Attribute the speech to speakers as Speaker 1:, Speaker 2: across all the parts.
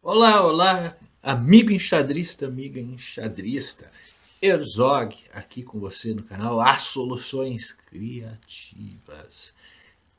Speaker 1: Olá, olá, amigo enxadrista, amiga enxadrista. Herzog aqui com você no canal As Soluções Criativas.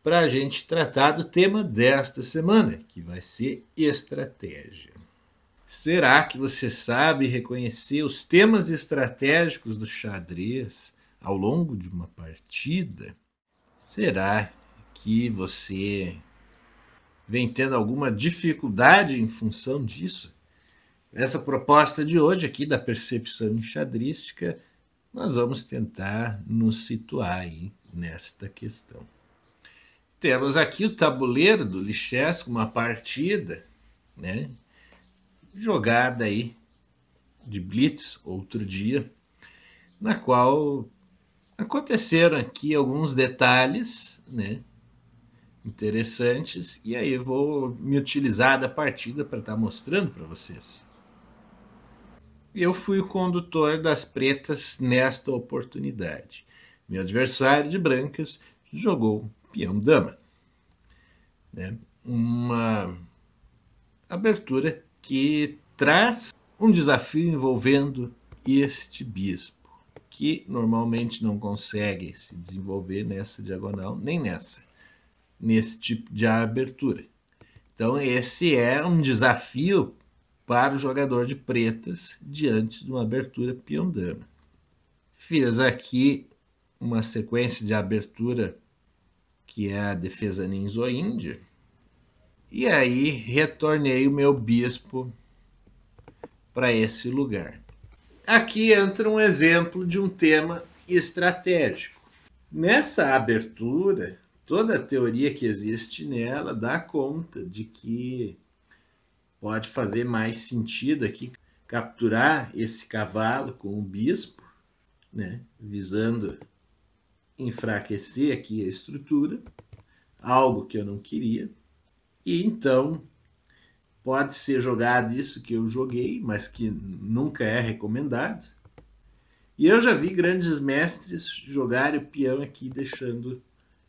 Speaker 1: Para a gente tratar do tema desta semana, que vai ser estratégia. Será que você sabe reconhecer os temas estratégicos do xadrez ao longo de uma partida? Será que você vem tendo alguma dificuldade em função disso? Essa proposta de hoje aqui da percepção enxadrística, nós vamos tentar nos situar aí nesta questão. Temos aqui o tabuleiro do Lichess com uma partida, né, jogada aí de blitz outro dia, na qual aconteceram aqui alguns detalhes, né, interessantes, e aí eu vou me utilizar da partida para estar mostrando para vocês. Eu fui o condutor das pretas nesta oportunidade. Meu adversário de brancas jogou peão-dama. Né? Uma abertura que traz um desafio envolvendo este bispo, que normalmente não consegue se desenvolver nessa diagonal, nem nesse tipo de abertura. Então, esse é um desafio para o jogador de pretas diante de uma abertura peão-dama. Fiz aqui uma sequência de abertura que é a defesa ninzo-índia, e aí retornei o meu bispo para esse lugar. Aqui entra um exemplo de um tema estratégico. Nessa abertura, toda a teoria que existe nela dá conta de que pode fazer mais sentido aqui capturar esse cavalo com o bispo, né, visando enfraquecer aqui a estrutura, algo que eu não queria. E então pode ser jogado isso que eu joguei, mas que nunca é recomendado. E eu já vi grandes mestres jogarem o peão aqui, deixando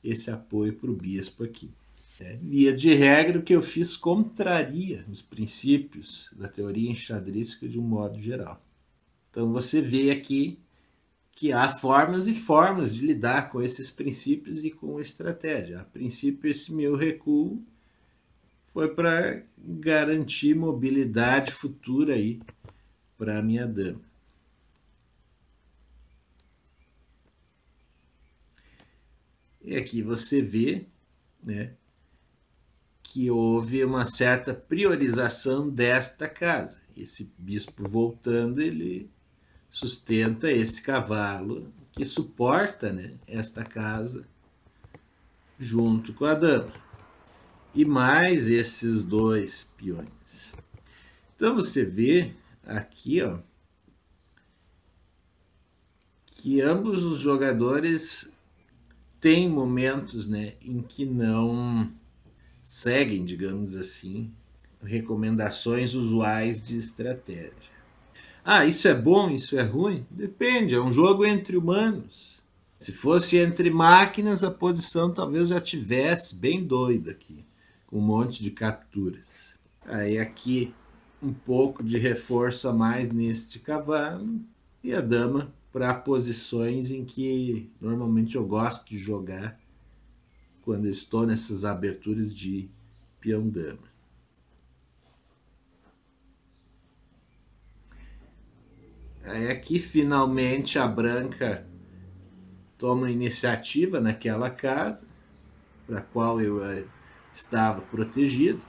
Speaker 1: esse apoio para o bispo aqui. Via de regra, o que eu fiz contraria os princípios da teoria enxadrística de um modo geral. Então você vê aqui que há formas e formas de lidar com esses princípios e com estratégia. A princípio, esse meu recuo foi para garantir mobilidade futura aí para a minha dama. E aqui você vê, né, que houve uma certa priorização desta casa. Esse bispo voltando, ele sustenta esse cavalo que suporta, né, esta casa junto com a dama. E mais esses dois peões. Então você vê aqui, ó, que ambos os jogadores têm momentos, né, em que não seguem, digamos assim, recomendações usuais de estratégia. Ah, isso é bom, isso é ruim? Depende, é um jogo entre humanos. Se fosse entre máquinas, a posição talvez já tivesse bem doida aqui, com um monte de capturas. Aí aqui um pouco de reforço a mais neste cavalo e a dama para posições em que normalmente eu gosto de jogar quando eu estou nessas aberturas de peão-dama. Aí aqui finalmente a branca toma iniciativa naquela casa para a qual eu estava protegido.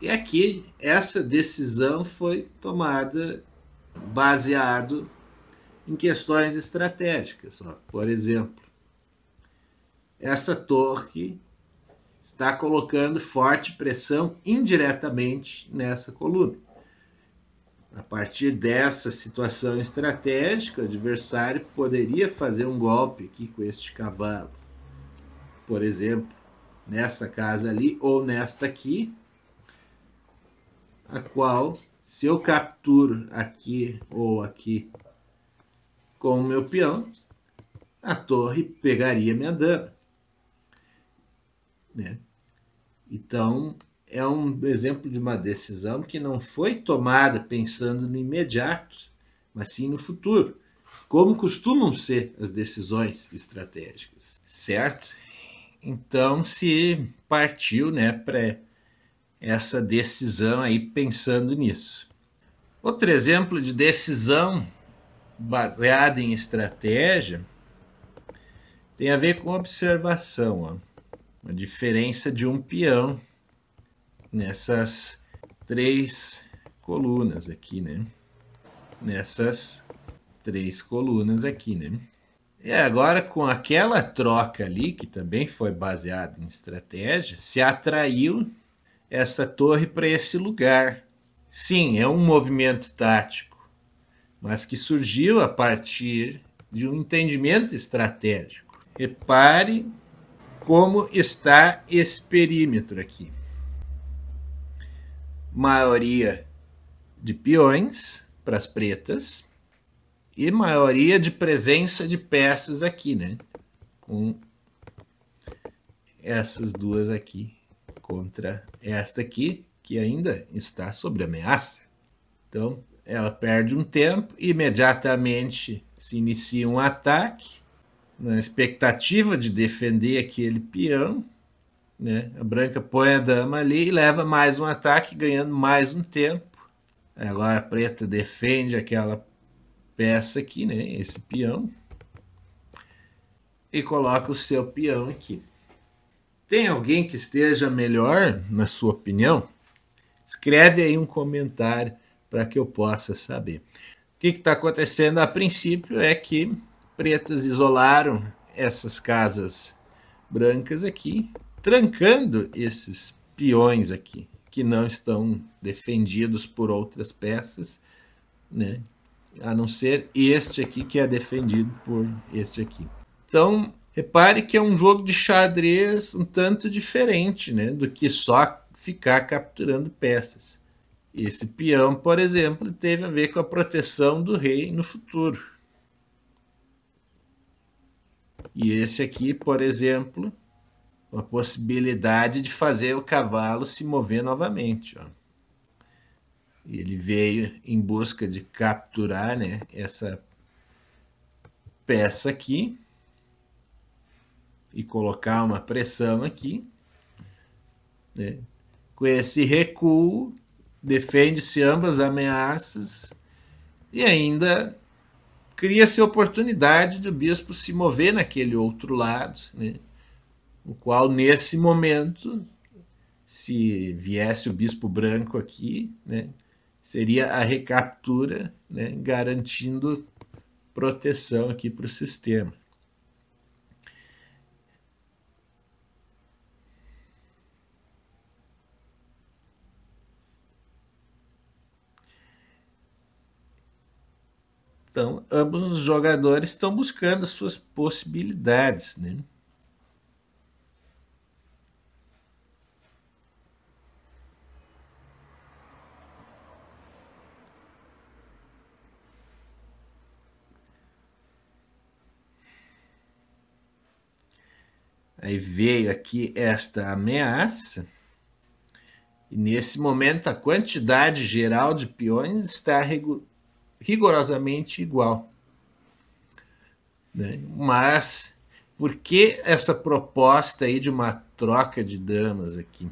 Speaker 1: E aqui essa decisão foi tomada baseado em questões estratégicas. Ó, por exemplo, essa torre está colocando forte pressão indiretamente nessa coluna. A partir dessa situação estratégica, o adversário poderia fazer um golpe aqui com este cavalo. Por exemplo, nessa casa ali ou nesta aqui, a qual, se eu capturo aqui ou aqui com o meu peão, a torre pegaria minha dama. Né? Então, é um exemplo de uma decisão que não foi tomada pensando no imediato, mas sim no futuro, como costumam ser as decisões estratégicas, certo? Então se partiu, né, para essa decisão aí pensando nisso. Outro exemplo de decisão baseada em estratégia tem a ver com observação, ó. A diferença de um peão nessas 3 colunas aqui, né? Nessas 3 colunas aqui, né? E agora, com aquela troca ali, que também foi baseada em estratégia, se atraiu essa torre para esse lugar. Sim, é um movimento tático, mas que surgiu a partir de um entendimento estratégico. Repare como está esse perímetro aqui. Maioria de peões para as pretas e maioria de presença de peças aqui, né? Com essas duas aqui contra esta aqui, que ainda está sob ameaça. Então, ela perde um tempo, imediatamente se inicia um ataque, na expectativa de defender aquele peão, né? A branca põe a dama ali e leva mais um ataque, ganhando mais um tempo. Agora a preta defende aquela peça aqui, né? Esse peão. E coloca o seu peão aqui. Tem alguém que esteja melhor, na sua opinião? Escreve aí um comentário para que eu possa saber. O que está acontecendo a princípio é que pretas isolaram essas casas brancas aqui, trancando esses peões aqui, que não estão defendidos por outras peças, né? A não ser este aqui que é defendido por este aqui. Então, repare que é um jogo de xadrez um tanto diferente, né, do que só ficar capturando peças. Esse peão, por exemplo, teve a ver com a proteção do rei no futuro. E esse aqui, por exemplo, a possibilidade de fazer o cavalo se mover novamente. Ó. Ele veio em busca de capturar, né, essa peça aqui e colocar uma pressão aqui. Né? Com esse recuo, defende-se ambas ameaças e ainda cria-se oportunidade do bispo se mover naquele outro lado, né? O qual, nesse momento, se viesse o bispo branco aqui, né, seria a recaptura, né, garantindo proteção aqui para o sistema. Então, ambos os jogadores estão buscando as suas possibilidades, né? Aí veio aqui esta ameaça, e nesse momento a quantidade geral de peões está rigorosamente igual. Né? Mas por que essa proposta aí de uma troca de damas aqui?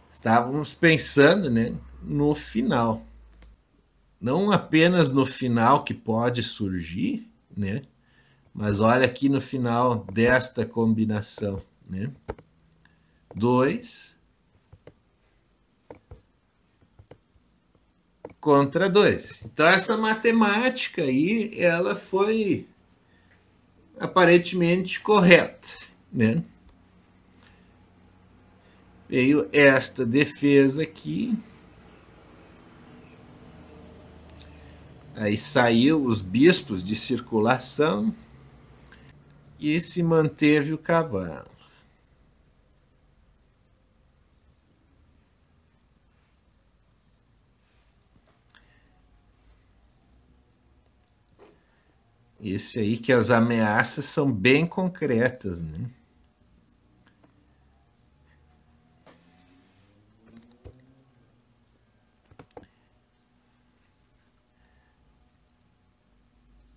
Speaker 1: Estávamos pensando, né, no final. Não apenas no final que pode surgir, né, mas olha aqui no final desta combinação, né? 2 contra 2. Então essa matemática aí, ela foi aparentemente correta, né? Veio esta defesa aqui. Aí saiu os bispos de circulação e se manteve o cavalo. Esse aí que as ameaças são bem concretas, né?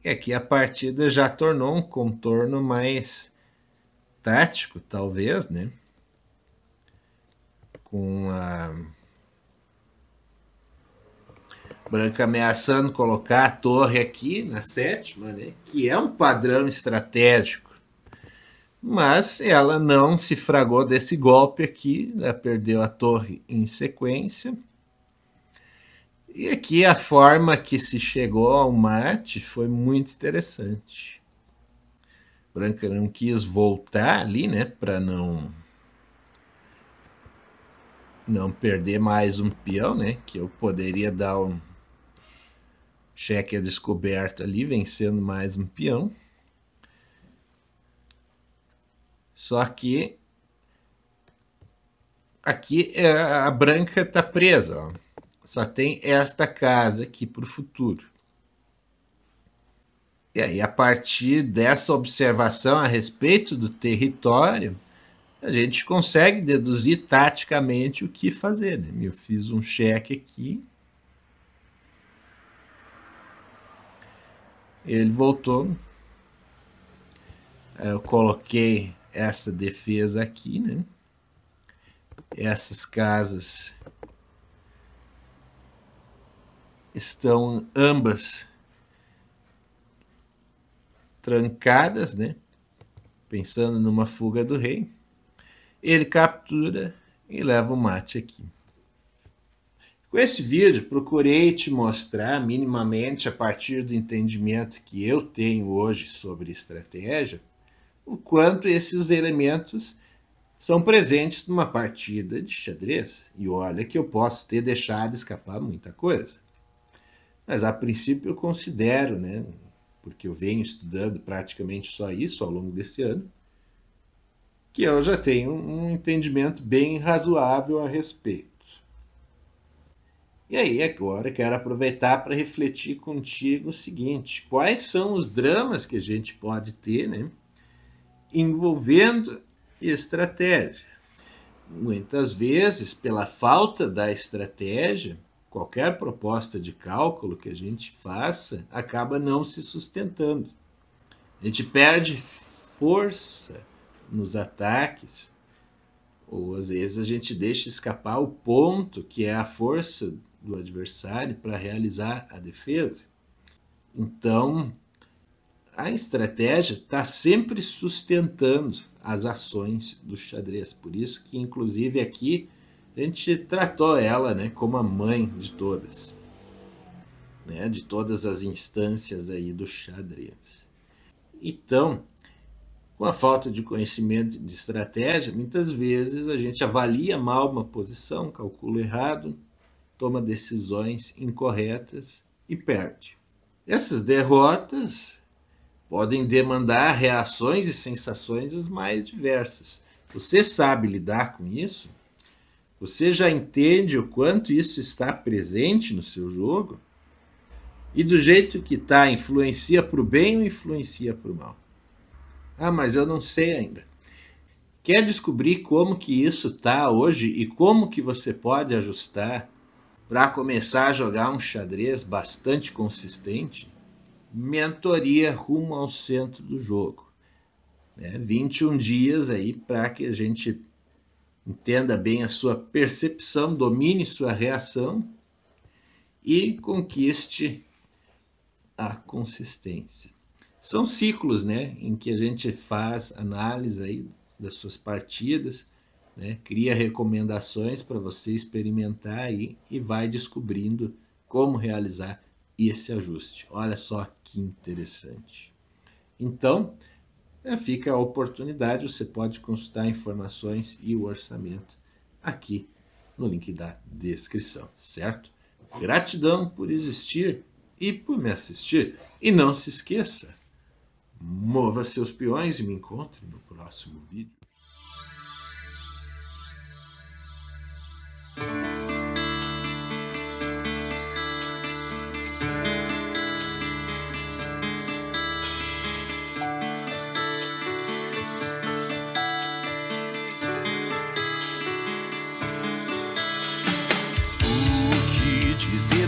Speaker 1: E aqui a partida já tornou um contorno mais tático, talvez, né? Com a branca ameaçando colocar a torre aqui na sétima, né? Que é um padrão estratégico. Mas ela não se fragou desse golpe aqui, ela perdeu a torre em sequência. E aqui a forma que se chegou ao mate foi muito interessante. Branca não quis voltar ali, né, para não perder mais um peão, né, que eu poderia dar um cheque a descoberto ali, vencendo mais um peão. Só que aqui a branca está presa, ó. Só tem esta casa aqui para o futuro. E aí, a partir dessa observação a respeito do território, a gente consegue deduzir taticamente o que fazer, né? Eu fiz um cheque aqui. Ele voltou. Eu coloquei essa defesa aqui, né? Essas casas estão ambas trancadas, né? Pensando numa fuga do rei. Ele captura e leva o mate aqui. Com esse vídeo, procurei te mostrar minimamente, a partir do entendimento que eu tenho hoje sobre estratégia, o quanto esses elementos são presentes numa partida de xadrez. E olha que eu posso ter deixado escapar muita coisa. Mas a princípio eu considero, né, porque eu venho estudando praticamente só isso ao longo desse ano, que eu já tenho um entendimento bem razoável a respeito. E aí, agora, quero aproveitar para refletir contigo o seguinte: quais são os dramas que a gente pode ter, né, envolvendo estratégia? Muitas vezes, pela falta da estratégia, qualquer proposta de cálculo que a gente faça acaba não se sustentando. A gente perde força nos ataques, ou às vezes a gente deixa escapar o ponto que é a força do adversário para realizar a defesa. Então, a estratégia está sempre sustentando as ações do xadrez. Por isso que, inclusive, aqui a gente tratou ela, né, como a mãe de todas, né, de todas as instâncias aí do xadrez. Então, com a falta de conhecimento de estratégia, muitas vezes a gente avalia mal uma posição, calcula errado, toma decisões incorretas e perde. Essas derrotas podem demandar reações e sensações as mais diversas. Você sabe lidar com isso? Você já entende o quanto isso está presente no seu jogo? E do jeito que está, influencia para o bem ou influencia para o mal? Ah, mas eu não sei ainda. Quer descobrir como que isso está hoje e como que você pode ajustar para começar a jogar um xadrez bastante consistente? Mentoria rumo ao centro do jogo. 21 dias aí para que a gente entenda bem a sua percepção, domine sua reação e conquiste a consistência. São ciclos, né, em que a gente faz análise aí das suas partidas, né, cria recomendações para você experimentar aí e vai descobrindo como realizar esse ajuste. Olha só que interessante. Então, fica a oportunidade, você pode consultar informações e o orçamento aqui no link da descrição, certo? Gratidão por existir e por me assistir. E não se esqueça, mova seus peões e me encontre no próximo vídeo.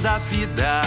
Speaker 2: Da vida